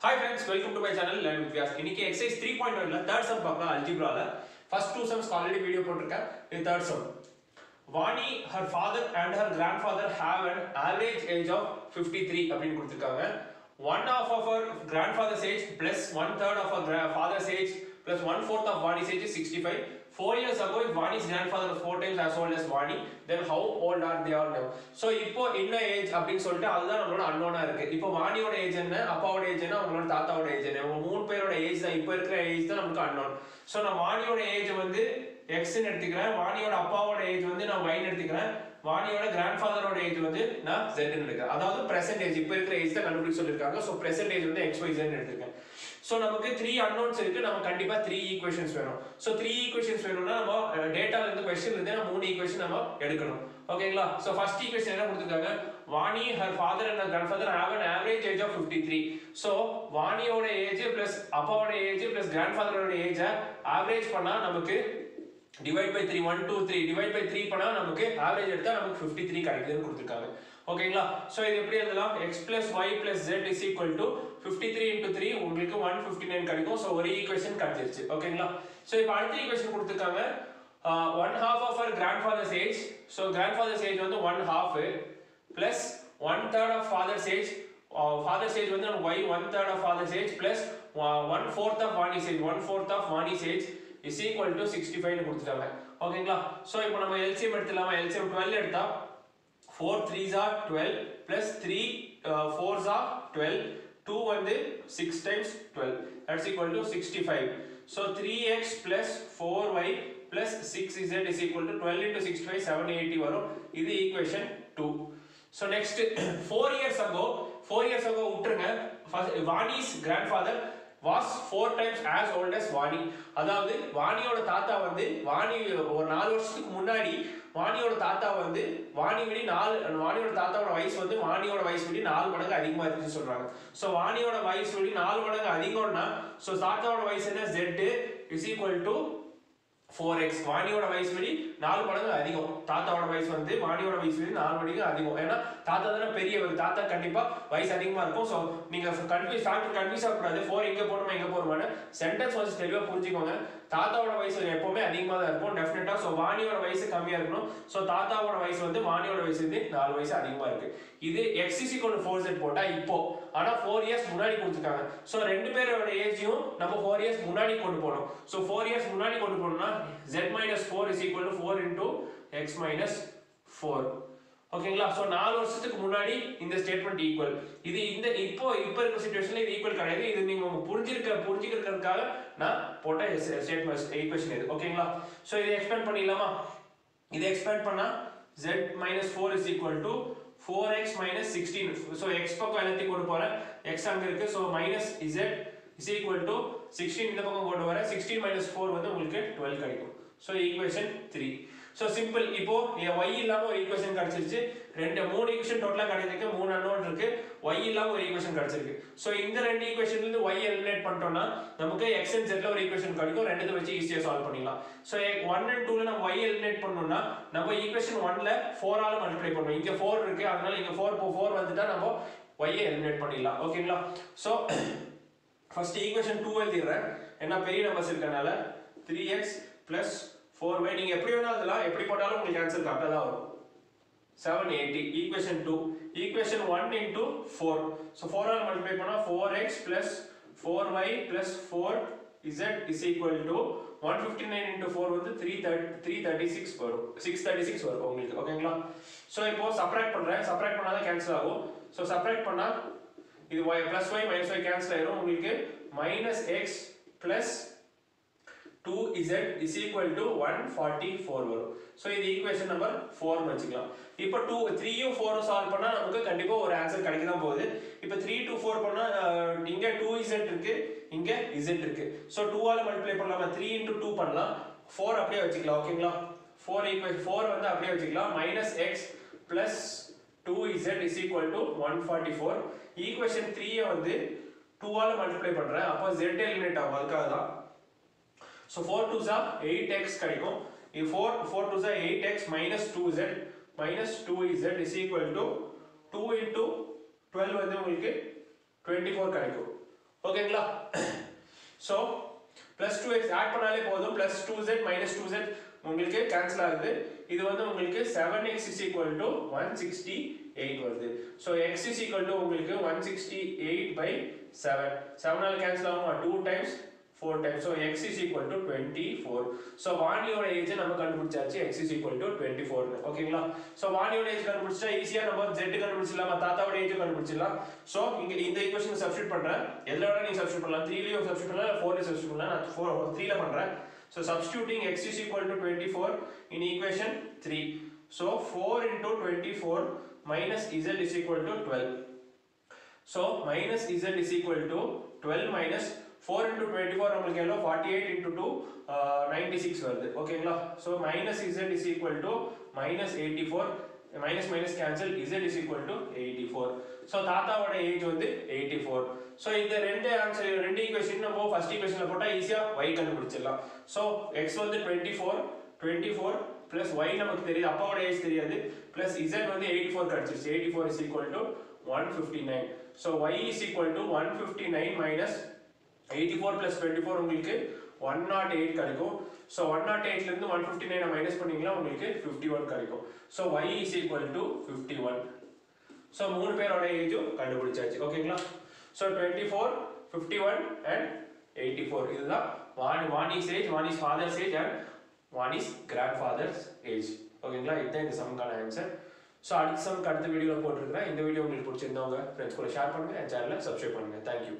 Hi friends, welcome to my channel Learn with Vyas. இன்னைக்கு exercise 3.1 ல third sum பார்க்கலாம் algebra-ல. First two sums already video போட்டுருக்கேன். இது third sum. Vani, her father and her grandfather have an average age of 53 அப்படினு கொடுத்திருக்காங்க. One half of her grandfather's age plus one third of her father's age plus one fourth of Vani's age is 65. 4 years ago, if Vani's grandfather was 4 times as old as Vani, then how old are they all now? So, இப்போ என்ன age அப்படின்னு சொல்லிட்டு அதுதான் நம்மளோட அன்னோனா இருக்கு. இப்போ வாணியோட age என்ன, அப்பாவோட ஏஜ் என்ன, அவங்களோட தாத்தாவோட ஏஜ் என்ன, அவங்க மூணு பேரோட ஏஜ் தான் இப்போ இருக்கிற ஏஜ் தான் நமக்கு அன்னோன். ஸோ நான் வாணியோட ஏஜ் வந்து எக்ஸ்ன்னு எடுத்துக்கிறேன், வாணியோட அப்பாவோட ஏஜ் வந்து நான் ஒய்ன்னு எடுத்துக்கிறேன், வாணியோட கிராண்ட்ஃபாதரோட ஏஜ் வந்து நான் ஜெட்னு எடுக்கிறேன். அதாவது பிரசன்ட் ஏஜ் இப்போ இருக்கிற ஏஜ் தான் கண்டுபிடிச்சு சொல்லியிருக்காங்க. ஸோ பிரசன்ட் ஏஜ் வந்து எக்ஸ் ஒய் ஜெட்னு எடுத்துருக்கேன். ஸோ நமக்கு 3 அன்னோன்ஸ் இருக்கு, நம்ம கண்டிப்பா 3 ஈக்குவேஷன்ஸ் வேணும். ஸோ 3 ஈக்குவேஷன்ஸ் வேணும்னா நம்ம டேட்டால இருந்து क्वेश्चन இருந்து நம்ம 3 ஈக்குவேஷன் நம்ம எடுக்கணும். ஓகேங்களா? ஸோ ஃபர்ஸ்ட் ஈக்குவேஷன் என்ன கொடுத்திருக்காங்க? Vani her father and her grandfather have an average age of 53. So வாணியோட ஏஜ் பிளஸ் அப்பாவோட ஏஜ் பிளஸ் கிராண்ட்ஃபாதரோட ஏஜ் ஆவரேஜ் பண்ணா நமக்கு divide by 3 1 2 3 divide by 3 பண்ணா நமக்கு ஆவரேஜ் எடுத்தா நமக்கு 53 கிடைக்குதுன்னு கொடுத்திருக்காங்க. ஓகேங்களா? சோ இது எப்படி எழுதலாம்? x + y + z = 53 * 3 உங்களுக்கு 159 கிடைக்கும். சோ ஒரு ஈக்குவேஷன் கிடைச்சிருச்சு. ஓகேங்களா? சோ இப்போ அடுத்த ஈக்குவேஷன் கொடுத்திருக்காங்க. 1/2 of her grandfather's age. So grandfather's age வந்து 1/2 plus 1/3 of father's age. Father's age வந்து நம்ம y 1/3 of father's age plus 1/4 of Vani's age. 1/4 of Vani's age is equal to 65 னு கொடுத்துட்டாங்க. ஓகேங்களா? சோ இப்போ நம்ம LCM எடுத்துலாமா? LCM 12 எடுத்தா 4 3s are 12 plus 3 4s are 12. 2 வந்து 6 times 12 that's equal to 65. So 3x plus 4y plus 6z is equal to 12 into 65 780 வரும். இது equation 2. So next 4 years ago விட்டுருங்க. Vani's grandfather was 4 times as old as Vani. அதாவது வாணியோட தாத்தா வந்து வாணி ஒரு 4 வருஷத்துக்கு முன்னாடி வாணியோட தாத்தா வந்து வாணியோட தாத்தாவோட வயசு வந்து வாணியோட வயசு விட 4 மடங்கு அதிகமா இருக்குன்னு சொல்றாங்க. சோ வாணியோட வயசு விட 4 மடங்கு அதிகம்னா சோ தாத்தாவோட வயசு என்ன z is equal to 4x. வாணியோட வயசு விட 4 மடங்கு அதிகம். தாத்தாவோட வயசு வந்து வாணியோட வயசு விட 4 மடங்கு அதிகம். ஏன்னா தாத்தா தான பெரியவர், தாத்தா கண்டிப்பா வயசு அதிகமா இருக்கும். சோ நீங்க கன்ஃபியூஸ் ஆகக்கூடாது. 4 எங்க போறோமா எங்க போறோமான்னு சென்டென்ஸ் வந்து தெளிவா புரிஞ்சுக்கோங்க. தாத்தாவோட வயசு எப்பவுமே அதிகமா தான் இருக்கும் டெஃபினட்டா. சோ வாணியோட வயசு கம்மியா இருக்கணும். சோ தாத்தாவோட வயசு வந்து வாணியோட வயசு வந்து 4 வயசு அதிகமா இருக்கு. இது x = 4z போட்டா இப்போ, ஆனா 4 இயர்ஸ் முன்னாடி கொடுத்திருக்காங்க. சோ ரெண்டு பேரோட ஏஜையும் நம்ம 4 இயர்ஸ் முன்னாடி கொண்டு போறோம். சோ 4 இயர்ஸ் முன்னாடி கொண்டு போறோம்னா z - 4 is equal to 4 into x - 4. ஓகேங்களா? சோ 4 வருஷத்துக்கு முன்னாடி இந்த ஸ்டேட்மென்ட் ஈக்குவல். இது இப்போ இருக்க சிச்சுவேஷன்ல இது ஈக்குவல் கிடையாது. இது நீங்க புரிஞ்சிக்கிறதுக்காக நான் போட்ட ஸ்டேட்மென்ட் ஈக்குவேஷன் இது. ஓகேங்களா? சோ இதை எக்ஸ்பேண்ட் பண்ணிடலாமா? இதை எக்ஸ்பேண்ட் பண்ணா z - 4 is equal to 4x - 16. So x பக்கம் எல்லாத்தையும் கொண்டு போறேன். x அங்க இருக்கு. So z is equal to 16 இந்த பக்கம் கொண்டு வரேன். 16 - 4 வந்து உங்களுக்கு 12 கிடைக்கும். So equation 3. So simple. இப்போ y இல்லாம ஒரு ஈக்குவேஷன் கிடைச்சிருச்சு. 3 ஈக்குவேஷன் டோட்டலா கிடைச்சிருக்கு. 3 அன்னோன் இருக்கு. y இல்லாம ஒரு ஈக்குவேஷன் கிடைச்சிருக்கு. சோ இந்த ரெண்டு ஈக்குவேஷன்ல இருந்து y எலிமினேட் பண்ணிட்டோம்னா நமக்கு x and z ல ஒரு ஈக்குவேஷன் கிடைக்கும். ரெண்டுத்தை வச்சு ஈஸியா சால்வ் பண்ணிடலாம். சோ 1 and 2 ல நம்ம y எலிமினேட் பண்ணனும்னா நம்ம ஈக்குவேஷன் 1 ல 4 ஆல மல்டிப்ளை பண்ணனும். இங்க 4 இருக்கு. அதனால இங்க 4 வந்துட்டா நம்ம y ஐ எலிமினேட் பண்ணிடலாம். ஓகேங்களா? So first equation 2 எழுதிறேன். ஏன்னா பெரிய நம்பர்ஸ் இருக்கனால 3x plus 4y நீங்க எப்படி வேணா எழுதலாம். எப்படி போட்டாலும் உங்களுக்கு ஆன்சர் கரெக்ட்டா தான் வரும். 780 equation 2. Equation 1 into 4. So 4 all multiply பண்ணா 4x plus 4y plus 4z is equal to 159 into 4 வந்து 336 வரும். 636 வரும் உங்களுக்கு. ஓகேங்களா? சோ இப்போ சப்ட்ராக்ட் பண்றேன். சப்ட்ராக்ட் பண்ணாதான் கேன்சல் ஆகும். சோ சப்ட்ராக்ட் பண்ணா இது y plus y minus y cancel ஆயிரும். உங்களுக்கு -x plus 2z is equal to 144 வரும். சோ இது ஈக்குவேஷன் நம்பர் 4 னு வெச்சுக்கலாம். இப்போ 3 யும் 4 ம் சால்வ் பண்ணா நமக்கு கண்டிப்பா ஒரு ஆன்சர் கிடைக்க தான் போகுது. இப்போ 3 to 4 பண்ணா இங்க 2z இருக்கு, இங்க z இருக்கு. சோ 2 ஆல மல்டிப்ளை பண்ணலாமா? 3 into 2 பண்ணலாம். 4 அப்படியே வெச்சுக்கலாம். ஓகேங்களா? 4 வந்து அப்படியே வெச்சுக்கலாம். -x plus 2z is equal to 144. Equation 3 ஐ வந்து 2 ஆல மல்டிப்ளை பண்றேன். அப்ப z எலிமினேட் ஆகும். அதுக்காக தான். So 4 2s are 8x கிடைக்கும். 4 2s are 8x minus 2z minus 2z is equal to 2 into 12 வந்து உங்களுக்கு 24 கிடைக்கும். ஓகேங்களா? ஸோ ப்ளஸ் 2x ஆட் பண்ணாலே போதும், ப்ளஸ் 2z மைனஸ் 2z உங்களுக்கு கேன்சல் ஆகுது. இது வந்து உங்களுக்கு 7x is equal to 168 வருது. So x is equal to உங்களுக்கு 168 by 7. 7 ஆல் கேன்சல் ஆகுமா? 2 times 4 times. So x is equal to 24. So வாணியோட age நம்ம கண்டுபிடிச்சாச்சு, x is equal to 24. ஓகேங்களா? So வாணியோட ஏஜ் கண்டுபிடிச்சா ஈஸியா நம்ம z கண்டுபிடிச்சிடலாம், தாத்தாவோட ஏஜ் கண்டுபிடிச்சிடலாம். So இங்க இந்த ஈக்குவேஷன் சப்ஸ்டிட்யூட் பண்றேன். எதுல வேணா நீங்க சப்ஸ்டிட்யூட் பண்ணலாம். 3 லயும் சப்ஸ்டிட்யூட் பண்ணலாம், 4 லயும் சப்ஸ்டிட்யூட் பண்ணலாம். நான் 3 ல பண்றேன். So substituting x is equal to 24 in equation 3. So 4 into 24 minus z is equal to 12. So minus z is equal to 12 minus 4 into 24 நமக்கு எவ்வளோ 48 into 2 96 வருது. ஓகேங்களா? So minus z is equal to minus 84. minus minus cancel, z is equal to 84. So தாத்தாவோட age வந்து 84. So இந்த ரெண்டு answer, ரெண்டு equation நம்ம ஃபர்ஸ்ட் ஈக்குவேஷன்ல போட்டா ஈஸியா y கண்டுபிடிச்சிடலாம். So x வந்து 24 plus y நமக்கு தெரியுது, அப்பாவோட ஏஜ் தெரியாது, plus z வந்து 84 கிடைச்சிருச்சு. 84 is equal to 159. So y is equal to 159 minus 84 plus 24 உங்களுக்கு 108 கிடைக்கும். So 108 ல இருந்து 159 மைனஸ் பண்ணீங்கன்னா உங்களுக்கு 51 கிடைக்கும். So y is equal to 51. So மூணு பேரோட ஏஜும் கண்டுபிடிச்சாச்சு. ஓகேங்களா? So 24, 51 and 84. இதுதான் வாணி's age, வாணி's father's age and வாணி's grandfather's age. ஓகேங்களா? இதுதான் இந்த சம்க்கான ஆன்சர். ஸோ அடுத்த சம்க்கு அடுத்த வீடியோவில் போட்டிருக்கிறேன். இந்த வீடியோ உங்களுக்கு பிடிச்சிருந்தவங்க ஃப்ரெண்ட்ஸ் கூட ஷேர் பண்ணுங்க, என் சேனலை சப்ஸ்கிரைப் பண்ணுங்க. தேங்க்யூ.